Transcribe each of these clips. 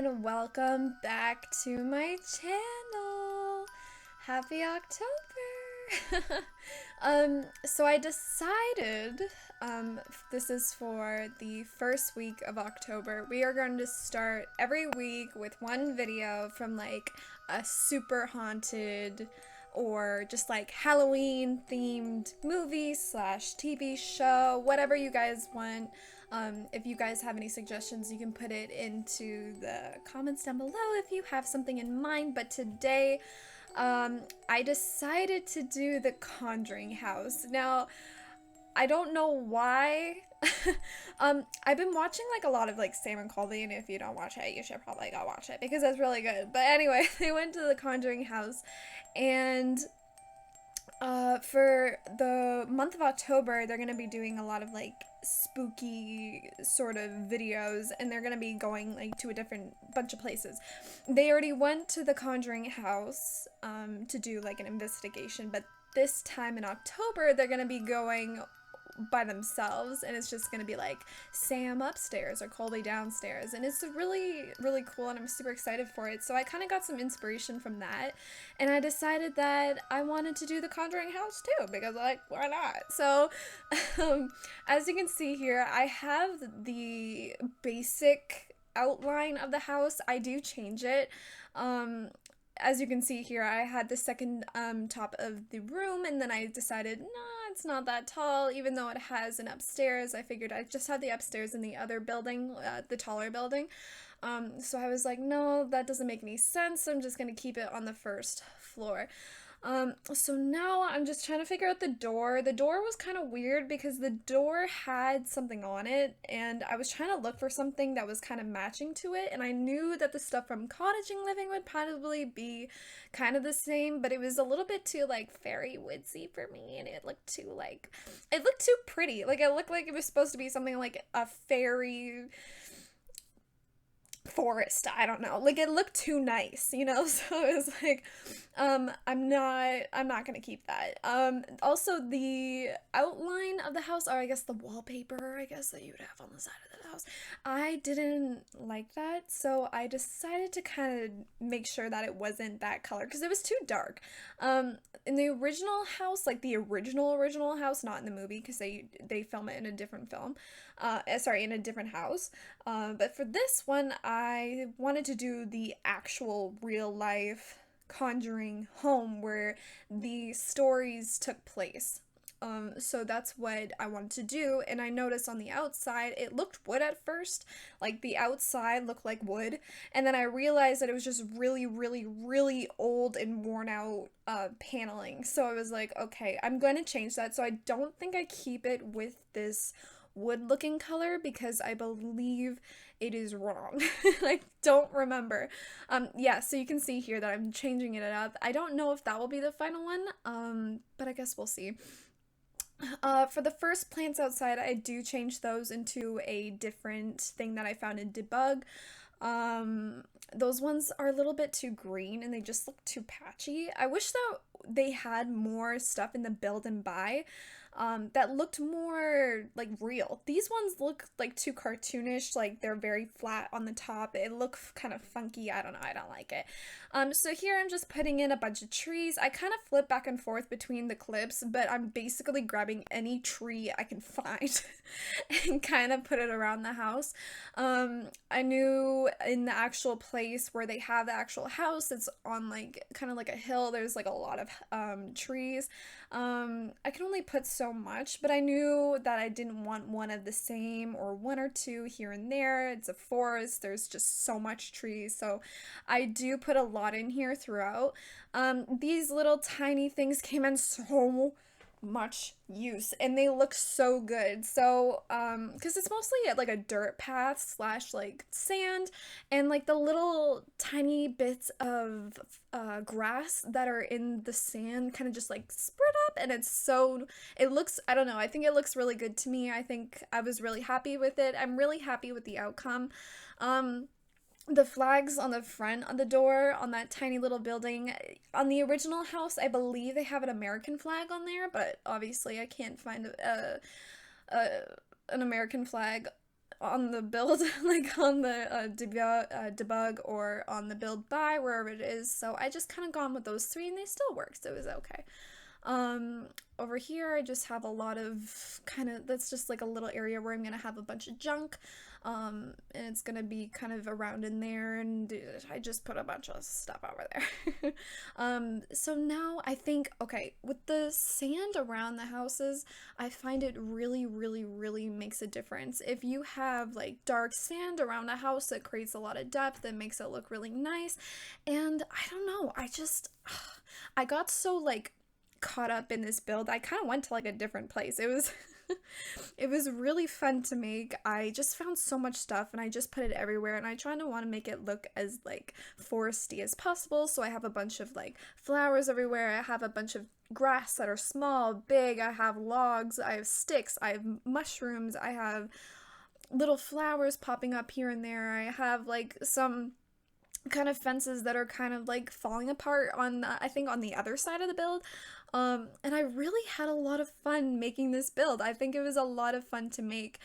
and welcome back to my channel. Happy October. So I decided this is for the first week of October. We are going to start every week with one video from like a super haunted or just like Halloween themed movie slash TV show, whatever you guys want. If you guys have any suggestions, you can put it into the comments down below if you have something in mind. But today, I decided to do the Conjuring house. Now, I don't know why. I've been watching like a lot of like Sam and Colby, and if you don't watch it, you should probably go watch it because it's really good. But anyway, they went to the Conjuring house, and for the month of October, they're gonna be doing a lot of like spooky sort of videos, and they're gonna be going like to a different bunch of places. They already went to the Conjuring house to do like an investigation, but this time in October, they're gonna be going by themselves, and it's just gonna be like Sam upstairs or Colby downstairs, and it's really cool, and I'm super excited for it. So I kind of got some inspiration from that, and I decided that I wanted to do the Conjuring house too, because like, why not? So as you can see here, I have the basic outline of the house. I do change it. As you can see here, I had the second top of the room, and then I decided, nah, it's not that tall, even though it has an upstairs. I figured I'd just have the upstairs in the other building, the taller building. So I was like, no, that doesn't make any sense. I'm just gonna keep it on the first floor. So now I'm just trying to figure out the door. The door was kind of weird because the door had something on it, and I was trying to look for something that was kind of matching to it, and I knew that the stuff from Cottaging Living would probably be kind of the same, but it was a little bit too like fairy woodsy for me, and it looked too like, it looked too pretty. Like it looked like it was supposed to be something like a fairy forest. I don't know, like it looked too nice, you know. So it was like I'm not gonna keep that. Also the outline of the house, or I guess the wallpaper, I guess, that you would have on the side of the house, I didn't like that, so I decided to kind of make sure that it wasn't that color because it was too dark. In the original house, like the original house, not in the movie because they film it in a different film, sorry, in a different house. But for this one, I wanted to do the actual real life Conjuring home where the stories took place. So that's what I wanted to do, and I noticed on the outside it looked wood at first, like the outside looked like wood, and then I realized that it was just really old and worn out paneling. So I was like, okay, I'm going to change that. So I don't think I keep it with this wood looking color because I believe it is wrong. I don't remember. Yeah, so you can see here that I'm changing it up. I don't know if that will be the final one, but I guess we'll see. For the first plants outside, I do change those into a different thing that I found in Debug. Those ones are a little bit too green and they just look too patchy. I wish that they had more stuff in the build and buy that looked more like real. These ones look like too cartoonish, like they're very flat on the top. It looks kind of funky. I don't know, I don't like it. So here I'm just putting in a bunch of trees. I kind of flip back and forth between the clips, but I'm basically grabbing any tree I can find and kind of put it around the house. I knew in the actual place where they have the actual house, it's on like kind of like a hill. There's like a lot of trees. I can only put so much, but I knew that I didn't want one of the same or one or two here and there. It's a forest. There's just so much trees. So I do put a lot in here throughout. These little tiny things came in so much use and they look so good. So because it's mostly like a dirt path slash like sand, and like the little tiny bits of grass that are in the sand kind of just like spread up, and it looks, I don't know, I think it looks really good to me. I think I was really happy with it. I'm really happy with the outcome. The flags on the front of the door on that tiny little building, on the original house, I believe they have an American flag on there, but obviously I can't find an American flag on the build, like on the debug or on the build by, wherever it is. So I just kind of gone with those three and they still work, so it was okay. Um, Over here, I just have a lot of kind of, that's just like a little area where I'm gonna have a bunch of junk. And it's gonna be kind of around in there, and I just put a bunch of stuff over there. So now I think, okay, with the sand around the houses, I find it really, really, really makes a difference. If you have like dark sand around a house, it creates a lot of depth and makes it look really nice. And I don't know, I got so like caught up in this build. I kind of went to like a different place. It was it was really fun to make. I just found so much stuff and I just put it everywhere, and I try to want to make it look as like foresty as possible. So I have a bunch of like flowers everywhere. I have a bunch of grass that are small, big. I have logs, I have sticks, I have mushrooms, I have little flowers popping up here and there. I have like some kind of fences that are kind of like falling apart on I think on the other side of the build. And I really had a lot of fun making this build. I think it was a lot of fun to make.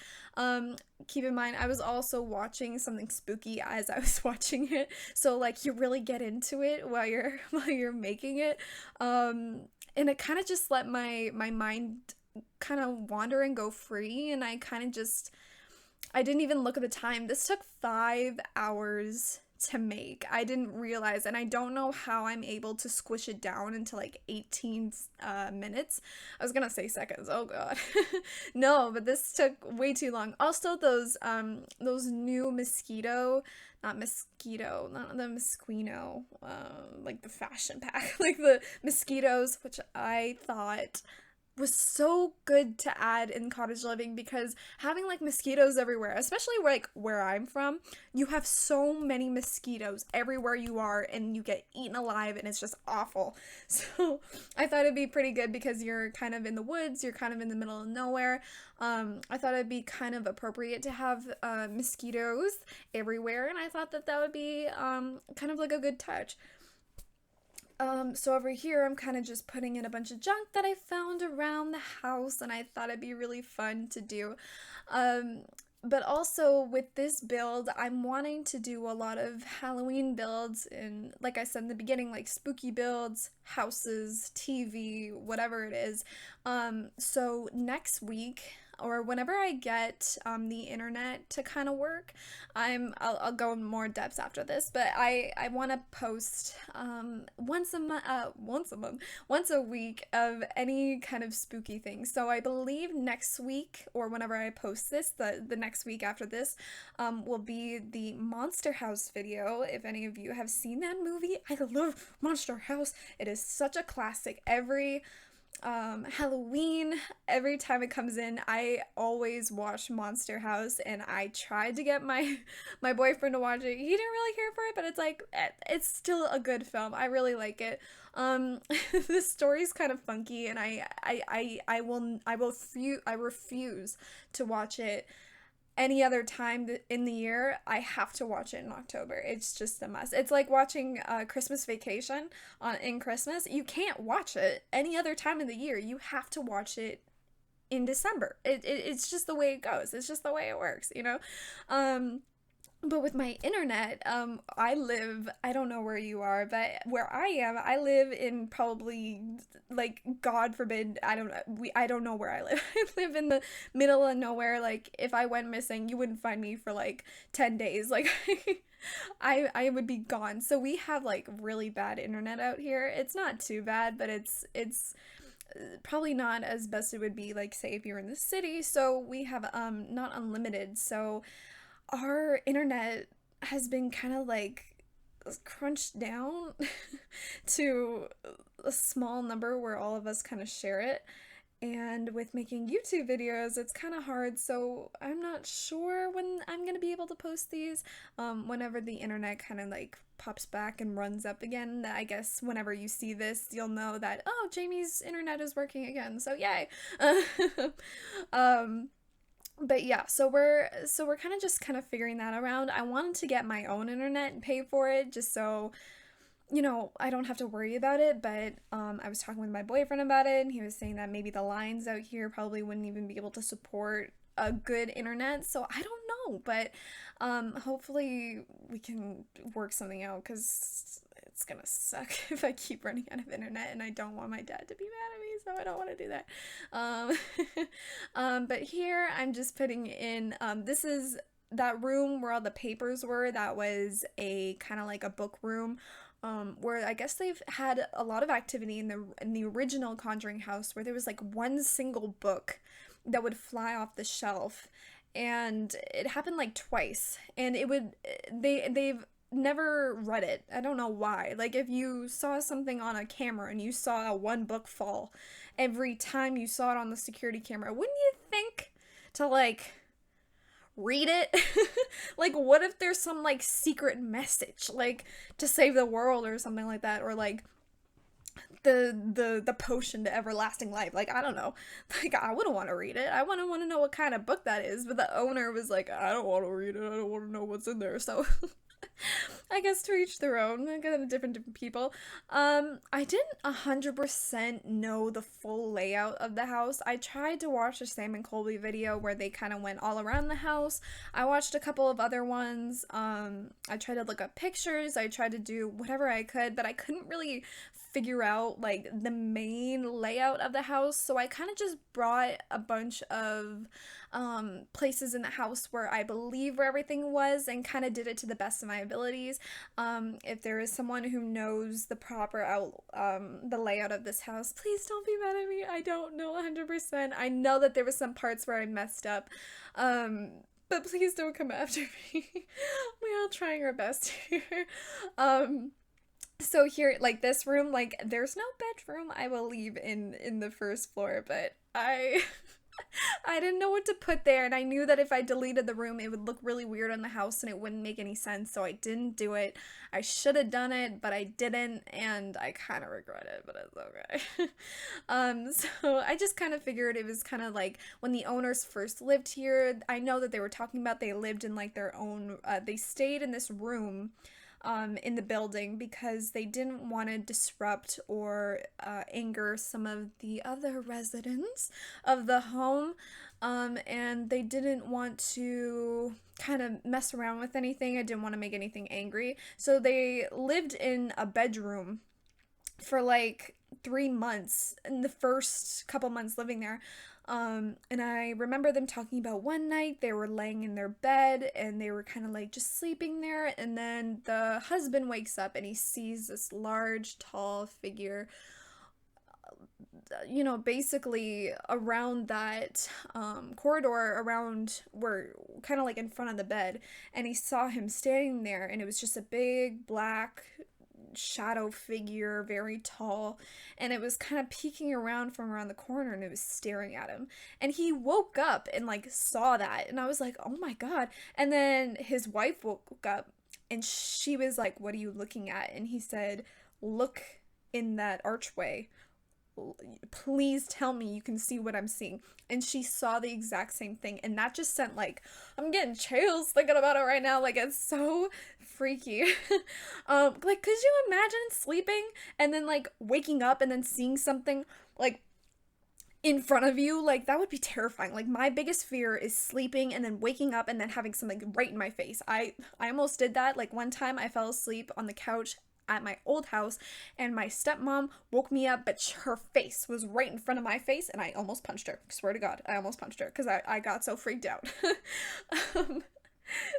Keep in mind, I was also watching something spooky as I was watching it, so like you really get into it while you're while you're making it. And it kind of just let my mind kind of wander and go free, and I kind of just I didn't even look at the time. This took 5 hours to make. I didn't realize, and I don't know how I'm able to squish it down into like 18 minutes. I was gonna say seconds. Oh god. No, but this took way too long. Also, those new mosquito, not mosquito, not the mosquito, like the fashion pack, like the mosquitoes, which I thought was so good to add in cottage living, because having like mosquitoes everywhere, especially like where I'm from, you have so many mosquitoes everywhere you are and you get eaten alive and it's just awful. So I thought it'd be pretty good because you're kind of in the woods, you're kind of in the middle of nowhere. I thought it'd be kind of appropriate to have mosquitoes everywhere, and I thought that that would be kind of like a good touch. So over here, I'm kind of just putting in a bunch of junk that I found around the house, and I thought it'd be really fun to do. Um, but also with this build, I'm wanting to do a lot of Halloween builds, and like I said in the beginning, like spooky builds, houses, TV, whatever it is. So next week, or whenever I get the internet to kind of work, I'll go in more depth after this, but I want to post once a week of any kind of spooky thing. So I believe next week, or whenever I post this, the next week after this, will be the Monster House video. If any of you have seen that movie, I love Monster House. It is such a classic. Every Halloween, every time it comes in, I always watch Monster House, and I tried to get my boyfriend to watch it. He didn't really care for it, but it's like it's still a good film. I really like it. The story's kind of funky, and I refuse to watch it any other time in the year. I have to watch it in October. It's just a must. It's like watching Christmas Vacation on in Christmas. You can't watch it any other time of the year. You have to watch it in December. It's just the way it goes. It's just the way it works, you know? But with my internet, I don't know where you are, but where I am, I live in probably, like, God forbid, I don't know where I live. I live in the middle of nowhere. Like, if I went missing, you wouldn't find me for, like, 10 days. Like, I would be gone. So we have, like, really bad internet out here. It's not too bad, but it's probably not as best it would be, like, say, if you're in the city. So we have, not unlimited, so our internet has been kind of like crunched down to a small number where all of us kind of share it. And with making YouTube videos, it's kind of hard, so I'm not sure when I'm gonna be able to post these. Whenever the internet kind of like pops back and runs up again, I guess whenever you see this, you'll know that, oh, Jamie's internet is working again, so yay. um, but yeah, so we're kind of just kind of figuring that around. I wanted to get my own internet and pay for it just so, you know, I don't have to worry about it. But I was talking with my boyfriend about it, and he was saying that maybe the lines out here probably wouldn't even be able to support a good internet. So I don't know, but hopefully we can work something out because it's gonna suck if I keep running out of internet, and I don't want my dad to be mad at me, so I don't want to do that. But here I'm just putting in, this is that room where all the papers were. That was a kind of like a book room, where I guess they've had a lot of activity in the original Conjuring house, where there was like one single book that would fly off the shelf, and it happened like twice, and it would they've never read it. I don't know why. Like if you saw something on a camera and you saw one book fall every time you saw it on the security camera, wouldn't you think to like read it? Like what if there's some like secret message like to save the world or something like that, or like the potion to everlasting life. Like I don't know. Like I wouldn't want to read it. I wouldn't want to know what kind of book that is, but the owner was like, I don't want to read it. I don't want to know what's in there. So I guess to each their own. I got different people. I didn't 100% know the full layout of the house. I tried to watch a Sam and Colby video where they kind of went all around the house. I watched a couple of other ones. I tried to look up pictures. I tried to do whatever I could, but I couldn't really figure out like the main layout of the house. So I kind of just brought a bunch of places in the house where I believe where everything was, and kind of did it to the best of my abilities. If there is someone who knows the proper the layout of this house, please don't be mad at me. I don't know 100%. I know that there were some parts where I messed up. But please don't come after me. We're all trying our best here. So here, like this room, like there's no bedroom, I believe, in the first floor, but I I didn't know what to put there, and I knew that if I deleted the room, it would look really weird on the house and it wouldn't make any sense, so I didn't do it. I should have done it, but I didn't, and I kind of regret it, but it's okay. So I just kind of figured it was kind of like when the owners first lived here. I know that they were talking about they lived in like their own, they stayed in this room in the building because they didn't want to disrupt or anger some of the other residents of the home, and they didn't want to kind of mess around with anything. I didn't want to make anything angry, so they lived in a bedroom for like 3 months in the first couple months living there. And I remember them talking about one night they were laying in their bed and they were kind of like just sleeping there, and then the husband wakes up and he sees this large, tall figure, you know, basically around that corridor around where kind of like in front of the bed, and he saw him standing there, and it was just a big black shadow figure, very tall, and it was kind of peeking around from around the corner, and it was staring at him, and he woke up and like saw that, and I was like, oh my god. And then his wife woke up and she was like, what are you looking at? And he said, look in that archway, please tell me you can see what I'm seeing. And she saw the exact same thing, and that just sent like, I'm getting chills thinking about it right now. Like it's so freaky. Like could you imagine sleeping and then like waking up and then seeing something like in front of you? Like that would be terrifying. Like my biggest fear is sleeping and then waking up and then having something right in my face. I almost did that. Like one time I fell asleep on the couch at my old house, and my stepmom woke me up, but her face was right in front of my face, and I almost punched her. Swear to God, I almost punched her because I got so freaked out. um,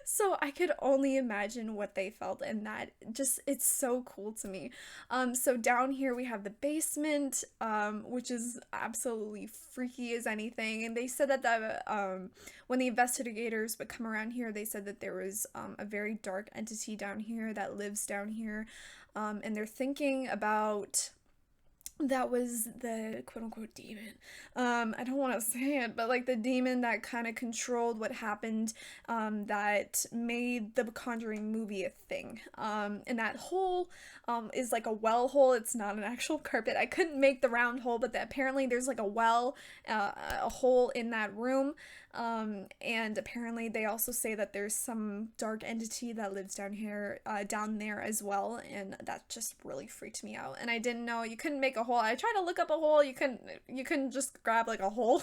so I could only imagine what they felt, and that just, it's so cool to me. So down here we have the basement, which is absolutely freaky as anything, and they said that when the investigators would come around here, they said that there was a very dark entity down here that lives down here, and they're thinking about that was the quote-unquote demon. I don't want to say it, but like the demon that kind of controlled what happened, that made the Conjuring movie a thing. And that hole is like a well hole. It's not an actual carpet. I couldn't make the round hole, but apparently there's like a well, a hole in that room. And apparently they also say that there's some dark entity that lives down here, down there as well, and that just really freaked me out. And I didn't know you couldn't make a hole. I tried to look up a hole, you couldn't just grab like a hole.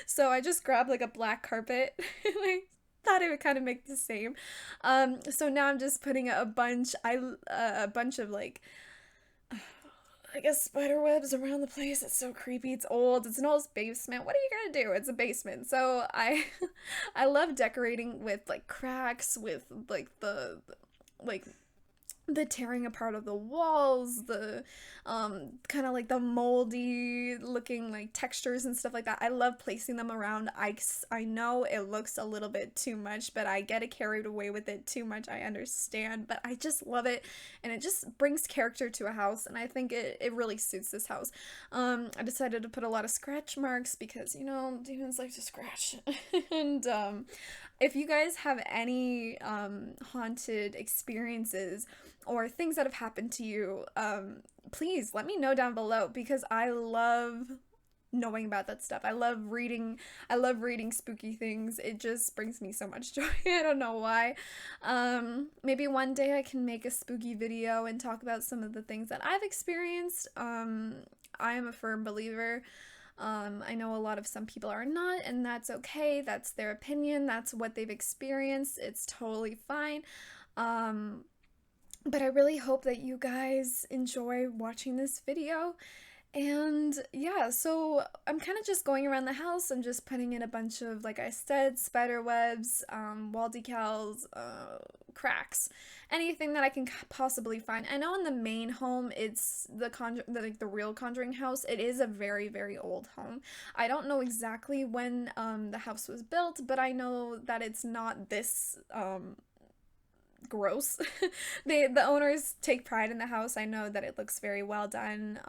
So I just grabbed like a black carpet and I thought it would kind of make the same. So now I'm just putting a bunch of like, I guess spider webs around the place. It's so creepy. It's old. It's an old basement. What are you gonna do? It's a basement. So I I love decorating with like cracks, with like like the tearing apart of the walls, the kind of like the moldy looking like textures and stuff like that. I love placing them around. I know it looks a little bit too much, but I get carried away with it too much. I understand, but I just love it, and it just brings character to a house, and I think it really suits this house. I decided to put a lot of scratch marks because, you know, demons like to scratch. And if you guys have any haunted experiences or things that have happened to you, please let me know down below, because I love knowing about that stuff. I love reading spooky things. It just brings me so much joy. I don't know why. Maybe one day I can make a spooky video and talk about some of the things that I've experienced. I am a firm believer. I know a lot of some people are not, and that's okay. That's their opinion. That's what they've experienced. It's totally fine. But I really hope that you guys enjoy watching this video. And yeah, so I'm kind of just going around the house. I'm just putting in a bunch of, like I said, spider webs, wall decals, cracks, anything that I can possibly find. I know in the main home, it's the real Conjuring house. It is a very, very old home. I don't know exactly when the house was built, but I know that it's not this gross. The owners take pride in the house. I know that it looks very well done.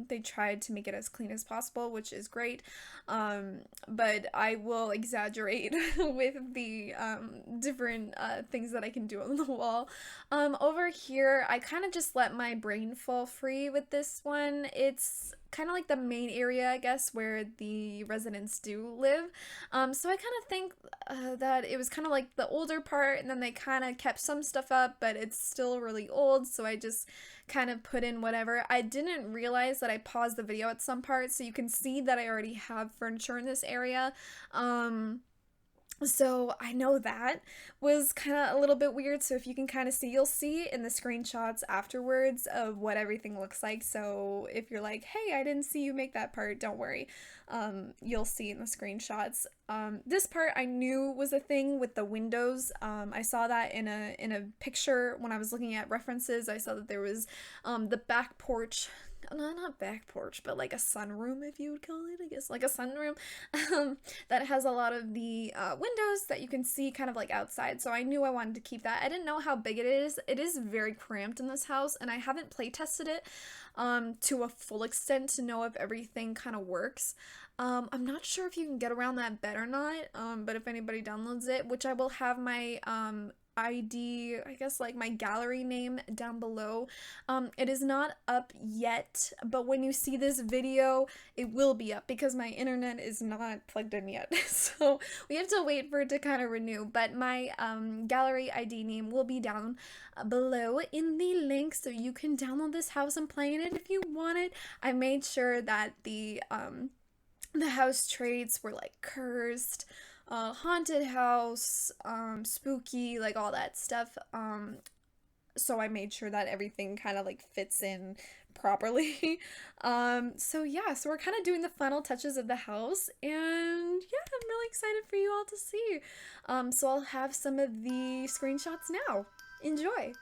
They tried to make it as clean as possible, which is great. But I will exaggerate with the different things that I can do on the wall. Over here, I kind of just let my brain fall free with this one. It's kind of like the main area, I guess, where the residents do live. So I kind of think that it was kind of like the older part, and then they kind of kept some stuff up, but it's still really old, so I just kind of put in whatever. I didn't realize that I paused the video at some parts, so you can see that I already have furniture in this area. So I know that was kind of a little bit weird. So if you can kind of see, you'll see in the screenshots afterwards of what everything looks like. So if you're like, hey, I didn't see you make that part, don't worry. You'll see in the screenshots. This part I knew was a thing with the windows. I saw that in a picture when I was looking at references. I saw that there was the back porch. No, not back porch, but like a sunroom, if you would call it, I guess, like a sunroom, that has a lot of the windows that you can see kind of like outside, so I knew I wanted to keep that. I didn't know how big it is. It is very cramped in this house, and I haven't play tested it to a full extent to know if everything kind of works. I'm not sure if you can get around that bed or not, but if anybody downloads it, which I will have my ID, I guess, like my gallery name down below. It is not up yet, but when you see this video, it will be up because my internet is not plugged in yet. So we have to wait for it to kind of renew, but my gallery ID name will be down below in the link, so you can download this house and play in it if you want it. I made sure that the house traits were like cursed, haunted house, spooky, like all that stuff. So I made sure that everything kind of like fits in properly. So yeah, so we're kind of doing the final touches of the house, and yeah, I'm really excited for you all to see. So I'll have some of the screenshots now. Enjoy!